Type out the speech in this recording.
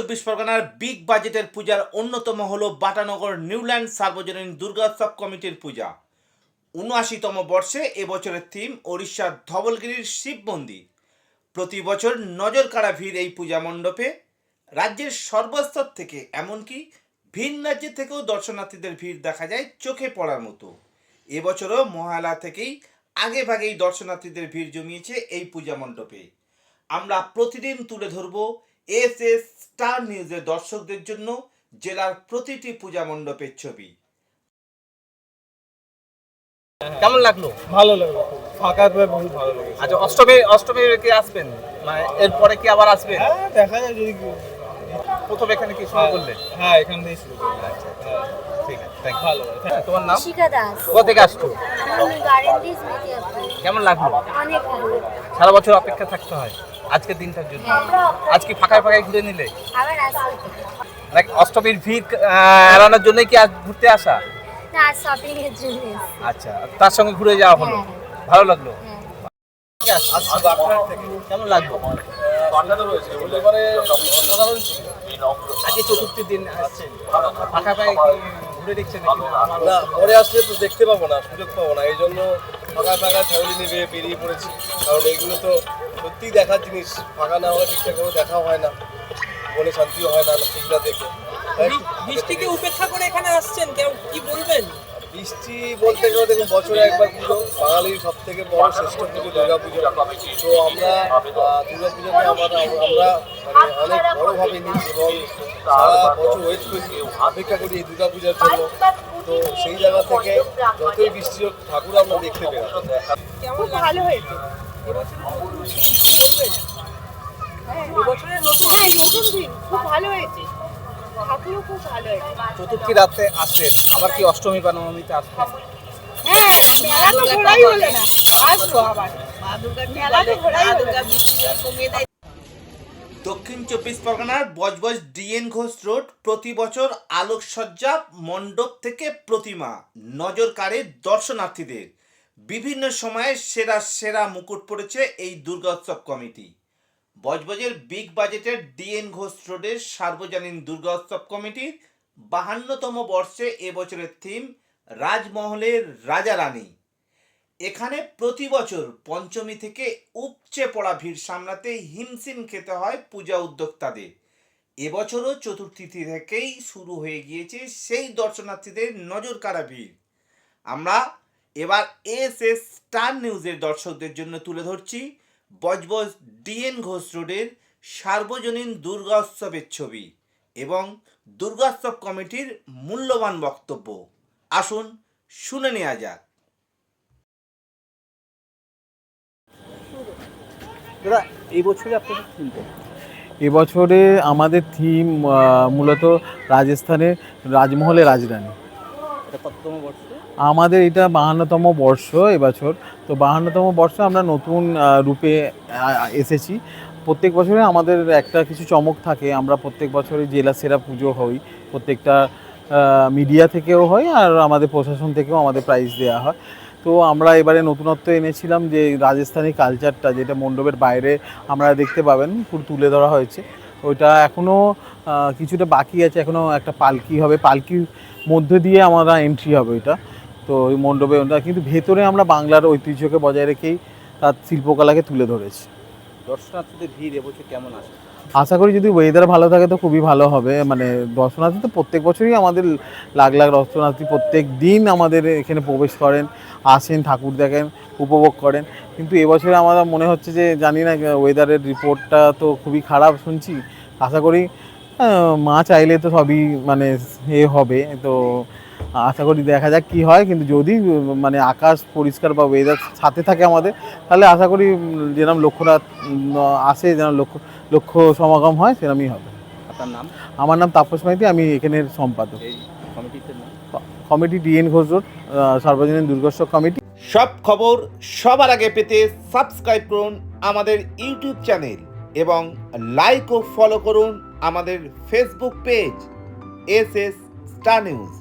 চব্বিশ পরগনার বিগ বাজেটের পূজার অন্যতম হল বাটানগর নিউল্যান্ড সার্বজনীন দুর্গোৎসব কমিটির পূজা। ৭৯তম বর্ষে এবছরের থিম ওড়িশার ধবলগিরির শিব মন্দির। প্রতি বছর নজর কাড়া ভিড় এই পূজা মণ্ডপে। রাজ্যের সর্বস্তর থেকে এমনকি ভিন রাজ্যের থেকেও দর্শনার্থীদের ভিড় দেখা যায় চোখে পড়ার মতো। এবছরও মহালয়া থেকেই আগে ভাগেই দর্শনার্থীদের ভিড় জমিয়েছে এই পূজা মণ্ডপে। আমরা প্রতিদিন তুলে ধরব এসএস স্টার নিউজের দর্শকদের জন্য জেলার প্রতিটি পূজা মণ্ডপের ছবি। কেমন লাগলো? ভালো লাগলো, ফাঁকা পেয়ে বহুত ভালো লাগে। আচ্ছা, অষ্টমী কি আসবেন, মানে এরপরে কি আবার আসবেন? হ্যাঁ, দেখা যায় যদি প্রথম এখানে কি শুরু করলে? হ্যাঁ, এখান থেকেই শুরু করবো। আচ্ছা, ঠিক আছে, থ্যাংক ইউ। ভালো। তোমার নাম? শিখা দাস। কোথা থেকে আসছো? আমি গার্ডেনডিস মেদিয়াপুর। কেমন লাগলো? অনেক ভালো। সারা বছর অপেক্ষা থাকতে হয় আজকের দিনটার জন্য। আজ কি ফাঁকায় ফাঁকায় ঘুরে নিলে, আবার আসতে নাকি অষ্টমীর ভিড় এড়ানোর জন্যই কি আজ ঘুরতে আসা? না, শপিং এর জন্য এসেছি। আচ্ছা, তার সঙ্গে ঘুরে যাওয়া হলো, ভালো লাগলো। হ্যাঁ। কেমন লাগলো? আজকে চতুর্থী দিন আসছেন, ফাঁকা পায়ে ঘুরে দেখছেন নাকি? না, পরে আসলে তো দেখতে পাবো না, সুযোগ পাবো না, এই জন্য ফাঁকা ফ্যামিলি নিয়ে বেরিয়ে পড়েছি। কারণ এইগুলো তো সত্যিই দেখার জিনিস, ফাঁকা না হলে ঠিকঠাক করে দেখাও হয় না, মনে শান্তিও হয় না ঠিক না দেখে। বৃষ্টিকে উপেক্ষা করে এখানে আসছেন, কেউ কি বলবেন? বৃষ্টি বলতে গেলে দেখুন, বছরে একবার পুজো, বাঙালির সব থেকে বড় শ্রেষ্ঠ পুজো দুর্গা পুজো। তো আমরা দুর্গা পুজোকে আমরা মানে অনেক বড়োভাবে নিই এবং সারা বছর ওয়েট করি, অপেক্ষা করি এই দুর্গা পূজার জন্য। তো সেই জায়গা থেকে যতই বৃষ্টি হোক, ঠাকুর আমরা দেখতে পেলাম। কেমন ভালো হয়েছে এবছরের নতুন দিন, খুব ভালো হয়েছে, ঠাকুরও খুব ভালো হয়েছে। চতুর্থী রাতে আসছেন, আবার কি অষ্টমী বা নবমীতে আসছেন? হ্যাঁ, মেলা তো ঘোরাই হলো না, আসবো আবার। মেলা তো ঘোরাই হলো না। দক্ষিণ চব্বিশ পরগনার বজবজ ডিএন ঘোষ রোড প্রতি বছর আলোকসজ্জা মণ্ডপ থেকে প্রতিমা নজর কাড়ে দর্শনার্থীদের। বিভিন্ন সময়ে সেরা সেরা মুকুট পড়েছে এই দুর্গোৎসব কমিটি। বজবজের বিগ বাজেটের ডিএন ঘোষ রোডের সার্বজনীন দুর্গোৎসব কমিটির 52তম বর্ষে এবছরের থিম রাজমহলের রাজা রানী। এখানে প্রতি বছর পঞ্চমী থেকে উপচে পড়া ভিড় সামলাতে হিমশিম খেতে হয় পূজা উদ্যোক্তাদের। এবছরও চতুর্থী থেকেই শুরু হয়ে গিয়েছে সেই দর্শনার্থীদের নজর কাড়া ভিড়। আমরা এবার এসএস স্টার নিউজের দর্শকদের জন্য তুলে ধরছি বজবজ ডিএন ঘোষ রোডের সার্বজনীন দুর্গোৎসবের ছবি এবং দুর্গোৎসব কমিটির মূল্যবান বক্তব্য। আসুন শুনে নেওয়া যাক। দাদা, এই বছরে আপনাদের থিম? এবছরে আমাদের থিম মূলত রাজস্থানের রাজমহলে রাজরানী। এটা কততম বর্ষ? আমাদের এটা 52তম বর্ষ এবছর। তো 52তম বর্ষে আমরা নতুন রূপে এসেছি। প্রত্যেক বছরে আমাদের একটা কিছু চমক থাকে, আমরা প্রত্যেক বছরে জেলা সেরা পুজো হই, প্রত্যেকটা মিডিয়া থেকেও হয় আর আমাদের প্রশাসন থেকেও আমাদের প্রাইজ দেওয়া হয়। তো আমরা এবারে নতুনত্ব এনেছিলাম যে রাজস্থানি কালচারটা, যেটা মণ্ডপের বাইরে আমরা দেখতে পাবেন পুরো তুলে ধরা হয়েছে। ওইটা এখনও কিছুটা বাকি আছে, এখনও একটা পালকি হবে, পালকির মধ্যে দিয়ে আমরা এন্ট্রি হবে ওইটা। তো ওই মণ্ডপে ওটা কিন্তু ভেতরে আমরা বাংলার ঐতিহ্যকে বজায় রেখেই তার শিল্পকলাকে তুলে ধরেছি। দর্শনার্থীদের ভিড় এবছর কেমন আসে? আশা করি যদি ওয়েদার ভালো থাকে তো খুবই ভালো হবে। মানে দর্শনার্থী তো প্রত্যেক বছরই আমাদের লাখ লাখ দর্শনার্থী প্রত্যেক দিন আমাদের এখানে প্রবেশ করেন, আসেন, ঠাকুর দেখেন, উপভোগ করেন। কিন্তু এবছরে আমার মনে হচ্ছে যে, জানি না, ওয়েদারের রিপোর্টটা তো খুবই খারাপ শুনছি। আশা করি মা চাইলে তো সবই মানে হবে। তো আশা করি দেখা যাক কী হয়। কিন্তু যদি মানে আকাশ পরিষ্কার বা ওয়েদার সাথে থাকে আমাদের, তাহলে আশা করি যেরকম লক্ষ্যরাত আসে, যেন লক্ষ্য সমাগম হয়, সেরকমই হবে। আপনার নাম? আমার নাম তাপস মাইতি, আমি এখানের সম্পাদক। এই কমিটির নাম? কমিটি ডিএন ঘোষ রোড সার্বজনীন দুর্গোৎসব কমিটি। সব খবর সবার আগে পেতে সাবস্ক্রাইব করুন আমাদের ইউটিউব চ্যানেল এবং লাইক ও ফলো করুন আমাদের Facebook page SS star news.